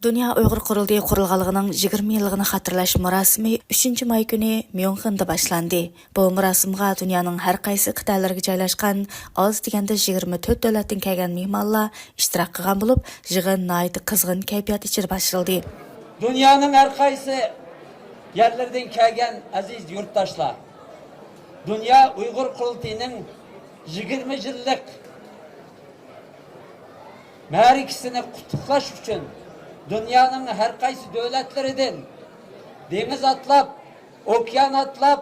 Dünya Uyghur Qurultayı qurulğanlığının 20 yılını xatırlaş murasimi 3 may günü Myeongxin'da başlandı. Bu murasimga dünyanın her qaysı qit'alariga joylashgan az deganda 24 davlatdan kelgan mehmonlar ishtirok qilgan bo'lib, yig'in nihoyat qizg'in kayfiyat ichida boshlandi. Dünyanın her qaysı yerlerden kelgan aziz yurttaşlar, Dünya Uyghur Qurultayı'nın 20 yıllık mərikisini qutlaqlash uchun dünyanın her qaysı devletlerinden deniz atlab, okyan atlab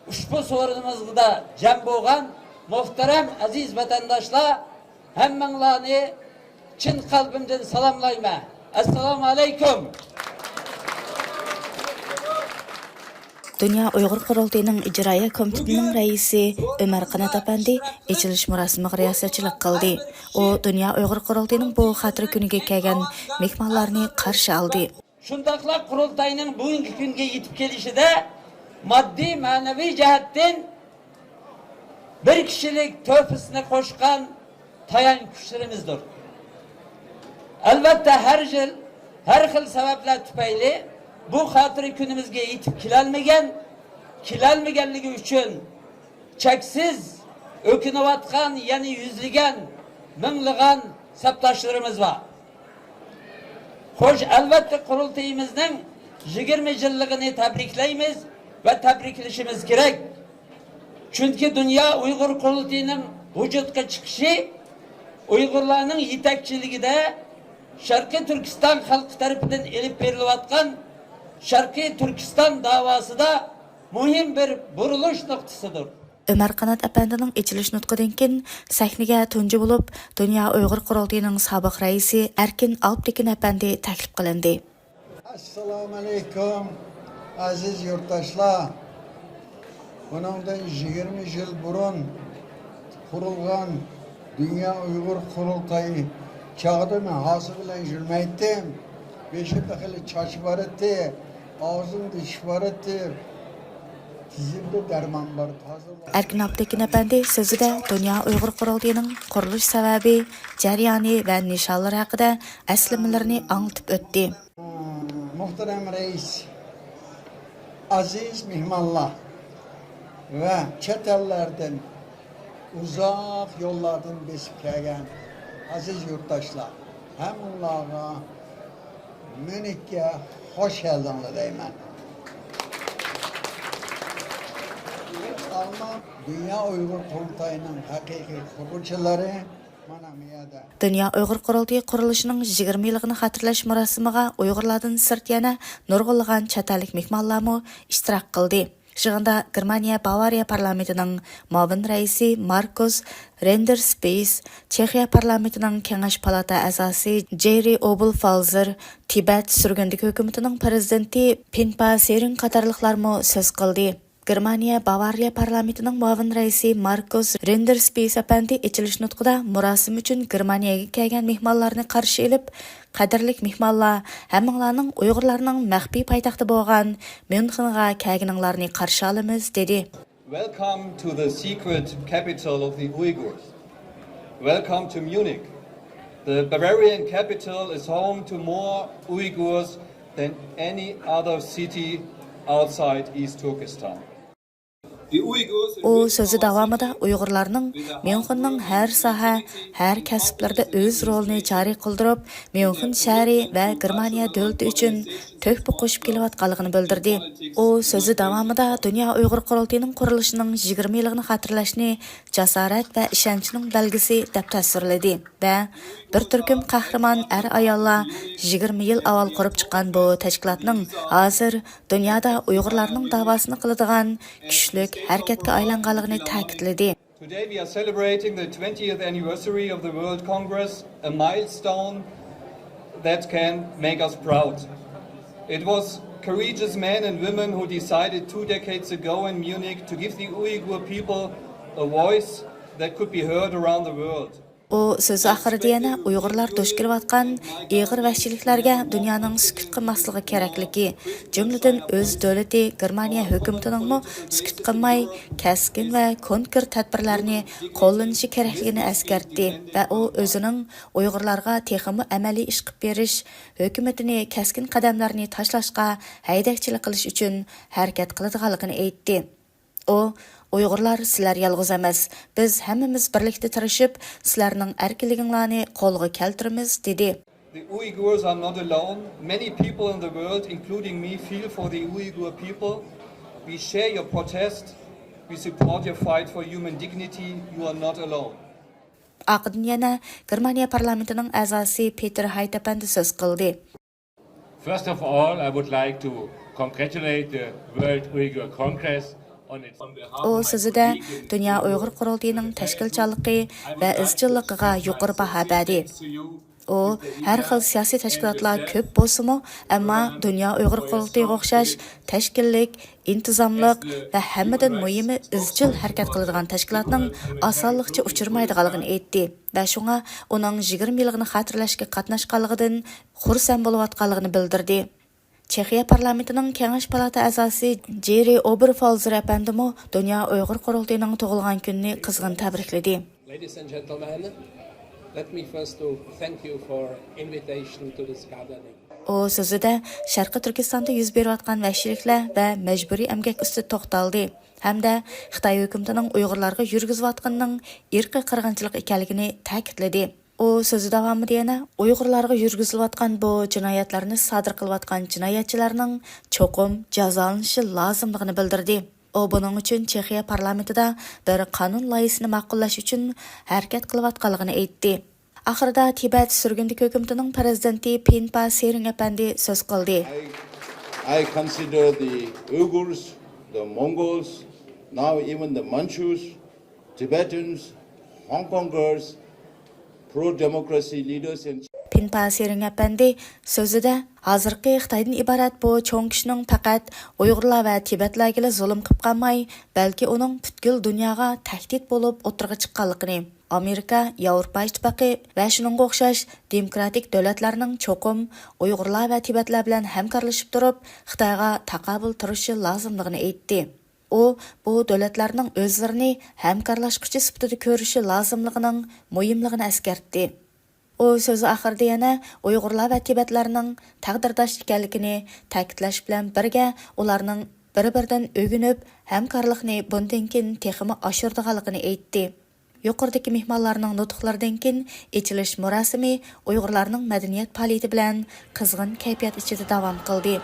ushbu sorunumuzda cem bo'lgan muhterem aziz vatandaşlar, hemminglarni chin qalbimdan salomlayman. Assalomu alaykum. Dünya Uyghur Qurultayı'nın icraya komitetining raisi Ömer Qanat Efendi echilish murosimiga riyosatchilik qildi. O Dünya Uyghur Qurultayı'nın bu xatır kuniga kelgan mehmonlarni qarshi oldi. Shundaqla Qurultayning bugungi kunga yetib kelishida moddiy ma'naviy jihatdan bir kishilik to'pisini qo'shgan tayanch kuchlarimizdir. Albatta har yil har xil sabablar tufayli bu xotira kunimizga yetib kelolmaganligi uchun cheksiz o'kinayotgan, ya'ni yuzlagan, minglagan sabdoshlarimiz bor. Xo'sh, albatta qurultayimizning 20 yilligini tabriklaymiz va tabriklashimiz kerak. Chunki Dünya Uyg'ur Qurultayining vujudga chiqishi Uyg'urlarning yetakchiligida Sharqiy Turkiston xalqi tomonidan elib berilayotgan Sharqiy Turkiston davosida muhim bir burilish nuqtasidir. Ömer Qanat Efendining echilish nutqidan keyin sahnaga tunji bo'lib, Dünya Uyg'ur Qurultayining sobiq raisi Erkin Alptekin Efendi taklif qilindi. Assalomu alaykum aziz yurtdoshlar. Bundan 20 yil burun qurilgan Dünya Uyg'ur Qurultayi chog'ida hosil bilan yurmaydim. Beşikte xili çaşı var etti, ağzımda iş var etti, dizimde derman var. Erkin Alptekin Efendi sözüde Dünya Uyg'ur Qurultayı'nın quruluş sebebi, jarayoni ve nişanları haqida əslimələrini anlatıp ötdi. Muhterem reis, aziz mihmanlar ve chet ellerden uzak yollardan besip kelgan aziz yurttaşlar, hem onlara Münih'e hoş geldiniz deyman. Alman Dünya Uyghur Qurultayı'nın haqiqiy quruvchilari mana miyada. Dünya Uyg'ur Qurultayı qurilishining 20 yilligini xatirlash murosimiga Uyg'urlardan sirt yana nurg'unlagan chet ellik mehmonlarmi ishtirok qildi. Yig'inda Germaniya Bavariya parlamentining muavin raisi Markus Renderspace, Chexiya parlamentining Kengash palata a'zosi Jerry Obelfalzer, Tibet surgundagi hukumatining prezidenti Pinpa Sering qatorliqlarmi so'z qildi. Germaniya Bavariya parlamentining muavin raisi Markus Renderspace Efendi echilish nutqida murosim uchun Germaniyaga kelgan mehmonlarni qarshi olib, qadrlik mehmonlar, hammanglarning Uyg'urlarning maxfiy poytaxti bo'lgan Münxenga kelganinglarni qarshi olamiz dedi. Welcome to the secret capital of the Uyghurs. Welcome to Munich. The Bavarian capital is home to more Uyghurs than any other city outside East Turkestan. O sözü davamida Uyg'urlarning Münxenning har soha, har kasblarda o'z rolini joriy qildirib, Münxen shahri va Germaniya davlati uchun to'hfa qo'shib kelayotganligini bildirdi. O sözü davamida Dünya Uyg'ur Qurultayining qurilishining 20 yilligini xatirlashni jasorat va ishonchning belgisi deb tasvirladi va bir turkum qahramon ayollar 20 yil avval qurib chiqqan bu tashkilotning hozir dunyoda Uyg'urlarning davosini qiladigan kuchlik harakatga aylanganligini ta'kidladi. Today we are celebrating the 20th anniversary of the World Congress, a milestone that can make us proud. It was courageous men and women who decided 2 decades ago in Munich to give the Uyghur people a voice that could be heard around the world. O sözü axırida yana Uyg'urlar duch kelayotgan ig'ir vahshiyliklarga dunyoning sukut qilmasligi kerakligi, jumladan o'z davlati Germaniya hukumatiningmi sukut qilmay, kaskin va konkret tadbirlarni qo'llanishi kerakligini eskartdi va u o'zining Uyg'urlarga texmi amaliy ish qilib berish, hukumatini kaskin qadamlarni tashlashga haydakchilik qilish uchun harakat qiladiganligini aytdi. O Uyg'urlar sizlar yalg'iz emas, biz hammamiz birlikda tirishib, sizlarning erkinliginglarni qo'lga keltiramiz dedi. The Uyghurs are not alone. Many people in the world, including me, feel for the Uyghur people. We share your protest. We support your fight for human dignity. You are not alone. Aqidin yana Germaniya parlamentining a'zosi Peter Haytapandi so'z qildi. First of all, I would like to congratulate the World Uyghur Congress on its O sözüdə Dünya Uyğur Qurultayının təşkilçılığı və izchilligiga yuqori baho berdi. O, hər xil siyasi təşkilatlar köp bolsunmu, amma Dünya Uyğur Qurultayıga oxşaş təşkillik, intizamlıq və hammadan muhimi izchil hərəkət qiladigan təşkilatның osonlikcha uchirmaydiganligini aytdi və şuna uning 20 yilligini xatirlashga qatnashganligidan xursand bo'layotganligini bildirdi. Çexiya parlamentining Kengash palata a'zosi Jerry Oberfalzer apandimi Dünya Uyghur Qurultayının tug'ilgan kunini qizg'in tabrikladi. Ladies and gentlemen, let me first thank you for invitation to this gathering. O sözüdə Sharqi Turkistonda yuz berayotgan vahshiyliklar va majburiy emgak ustida to'xtaldi hamda Xitoy hukumatining Uyg'urlarga yurgizayotganining irqiy qirg'inchilik ekanligini ta'kidladi. O sözü davamida yana Uyg'urlarga yurgizilayotgan bu jinoyatlarni sodir qilayotgan jinoyatchilarning cho'qim jazolanishi lozimligini bildirdi. O buning uchun Chexiya parlamentida bir qonun loyihasini ma'qullash uchun harakat qilayotganligini aytdi. Oxirida Tibet surgunlik hukumatining prezidenti Pinpa Sering apandi so'z qildi. I consider the Uyghurs, the Mongols, now even the Manchus, Tibetans, Hong Kongers, pro-democracy leaders and Pinpa Sering apandi so'zida hozirgi Xitoydan iborat bu cho'ng kishining faqat Uyg'urlar va Tibetlarga zulm qilib qolmay, balki uning butkul dunyoga tahdid bo'lib o'tirg'i chiqqanligini, Amerika, Yevropa ittifoqi va shuningga o'xshash demokratik davlatlarning cho'qim Uyg'urlar va Tibetlar bilan hamkorlashib turib, Xitoyga taqobil turishi lozimligini aytdi. O, bu davlatlarning o'zlarini hamkorlashquchi sifatida ko'rishi lozimligining muhimligini eskartdi. O so'zi oxirida yana Uyg'urlar va Tibetlarning taqdirdosh ekanligini ta'kidlash bilan birga ularning bir-biridan o'ginib, hamkorlikni bundan keyin texmi oshirdiganligini aytdi. Yuqoridagi mehmonlarning nutqlaridan keyin ichilish murosimi Uyg'urlarning madaniyat faoliyati bilan qizg'in kayfiyat ichida davom qildi.